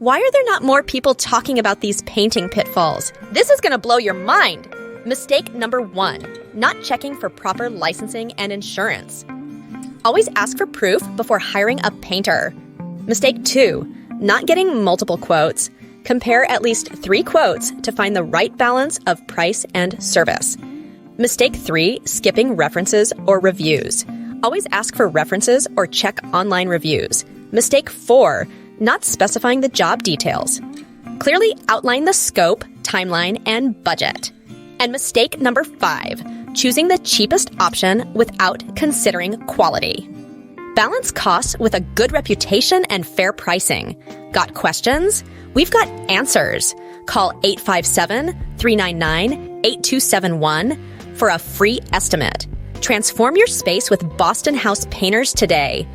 Why are there not more people talking about these painting pitfalls? This is going to blow your mind. Mistake number 1, not checking for proper licensing and insurance. Always ask for proof before hiring a painter. Mistake 2, not getting multiple quotes. Compare at least 3 quotes to find the right balance of price and service. Mistake 3, skipping references or reviews. Always ask for references or check online reviews. Mistake 4, not specifying the job details. Clearly outline the scope, timeline, and budget. And mistake number 5, choosing the cheapest option without considering quality. Balance costs with a good reputation and fair pricing. Got questions? We've got answers. Call 857-399-8271 for a free estimate. Transform your space with Boston House Painters today.